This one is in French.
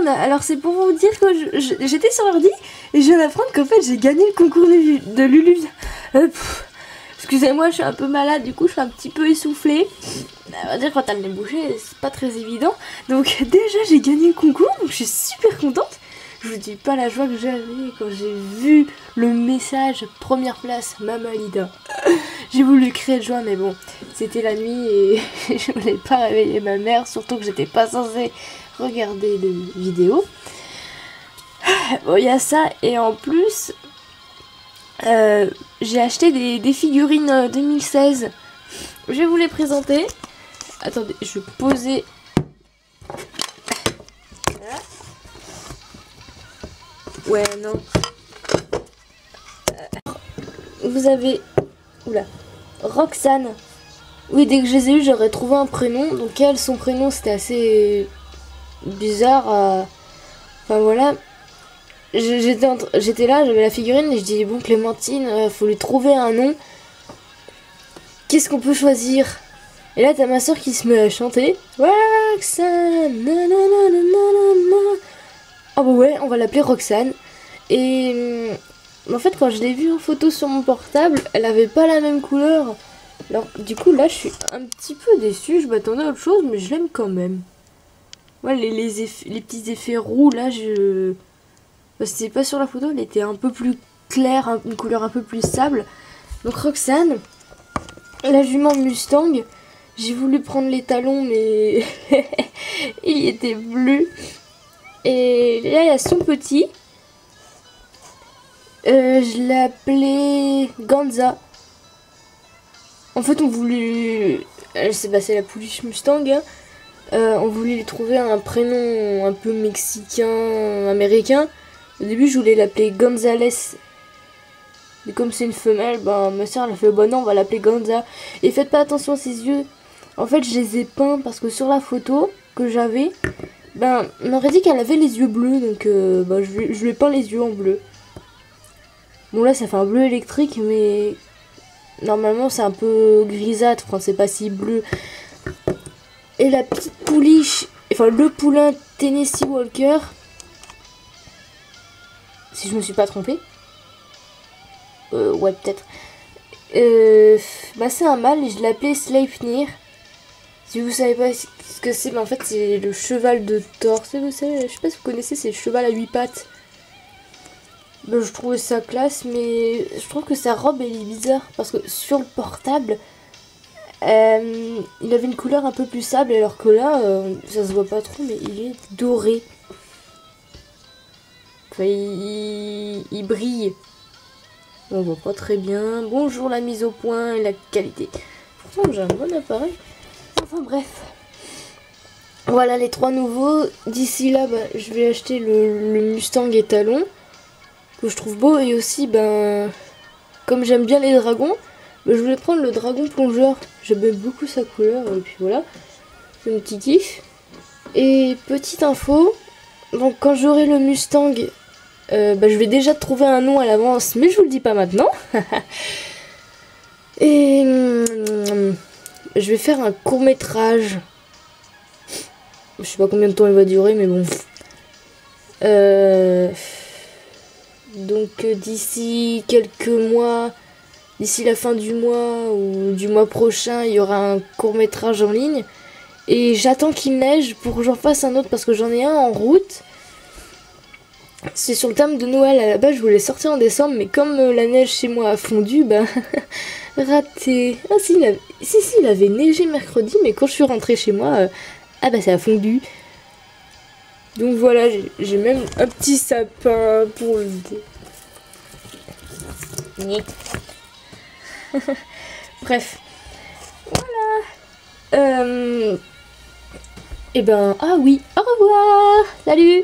monde. Alors c'est pour vous dire que j'étais sur l'ordi et je viens d'apprendre qu'en fait j'ai gagné le concours de Lulu. Excusez-moi, je suis un peu malade, du coup je suis un petit peu essoufflée. On va dire quand elle le nez bouché, c'est pas très évident. Donc déjà j'ai gagné le concours, donc je suis super contente. Je vous dis pas la joie que j'avais quand j'ai vu le message première place, Mama Lida. J'ai voulu crier de joie, mais bon, c'était la nuit et je voulais pas réveiller ma mère, surtout que j'étais pas censée regarder les vidéos. Bon, il y a ça, et en plus, j'ai acheté des figurines 2016. Je vais vous les présenter. Attendez, je vais poser. Ouais, non. Vous avez... Oula. Roxane. Oui, dès que je les ai eus, j'aurais trouvé un prénom. Donc elle, son prénom, c'était assez bizarre. Enfin voilà. J'étais là, j'avais la figurine et je dis, bon Clémentine, faut lui trouver un nom. Qu'est-ce qu'on peut choisir? Et là, t'as ma soeur qui se met à chanter. Roxane, nanana. Ah bah ouais, on va l'appeler Roxane. Et en fait, quand je l'ai vue en photo sur mon portable, elle avait pas la même couleur. Alors du coup, là, je suis un petit peu déçue. Je m'attendais à autre chose, mais je l'aime quand même. Ouais, les petits effets roux, là, c'était pas sur la photo, elle était un peu plus claire, une couleur un peu plus sable. Donc Roxane, la jument Mustang. J'ai voulu prendre les talons, mais il était bleu. Et là, il y a son petit. Je l'ai appelé Ganza. En fait, on voulait... c'est la pouliche Mustang. Hein. On voulait lui trouver un prénom un peu mexicain, américain. Au début, je voulais l'appeler Gonzales. Mais comme c'est une femelle, ben, ma soeur elle a fait bon non, on va l'appeler Ganza. Et faites pas attention à ses yeux. En fait, je les ai peints parce que sur la photo que j'avais, ben, on aurait dit qu'elle avait les yeux bleus. Donc, ben, je lui ai peint les yeux en bleu. Bon, là, ça fait un bleu électrique, mais normalement, c'est un peu grisâtre. Enfin, c'est pas si bleu. Et la petite pouliche, enfin, le poulain Tennessee Walker. Si je me suis pas trompée. Ouais, peut-être. Bah, c'est un mâle et je l'appelais Sleipnir. Si vous savez pas ce que c'est, mais en fait c'est le cheval de Thor. Vous savez, je sais pas si vous connaissez, c'est le cheval à 8 pattes. Ben, je trouvais ça classe, mais je trouve que sa robe elle est bizarre. Parce que sur le portable, il avait une couleur un peu plus sable, alors que là, ça se voit pas trop, mais il est doré. Enfin, il brille. On voit pas très bien. Bonjour la mise au point et la qualité. Pourtant j'ai un bon appareil. Enfin bref. Voilà les trois nouveaux. D'ici là, bah, je vais acheter le Mustang étalon. Que je trouve beau. Et aussi, ben, comme j'aime bien les dragons, ben, je voulais prendre le dragon plongeur. J'aime beaucoup sa couleur. Et puis voilà. C'est un petit kiff. Et petite info. Donc quand j'aurai le Mustang... bah, je vais déjà trouver un nom à l'avance, mais je vous le dis pas maintenant. Et je vais faire un court-métrage. Je sais pas combien de temps il va durer, mais bon. Donc d'ici quelques mois, d'ici la fin du mois ou du mois prochain, il y aura un court-métrage en ligne. Et j'attends qu'il neige pour que j'en fasse un autre parce que j'en ai un en route. C'est sur le thème de Noël. À la base, je voulais sortir en décembre, mais comme la neige chez moi a fondu, bah, raté. Ah si, il avait neigé mercredi, mais quand je suis rentrée chez moi, ah bah ça a fondu. Donc voilà, j'ai même un petit sapin pour le dé. Bref. Voilà. Et ben, ah oui, au revoir. Salut.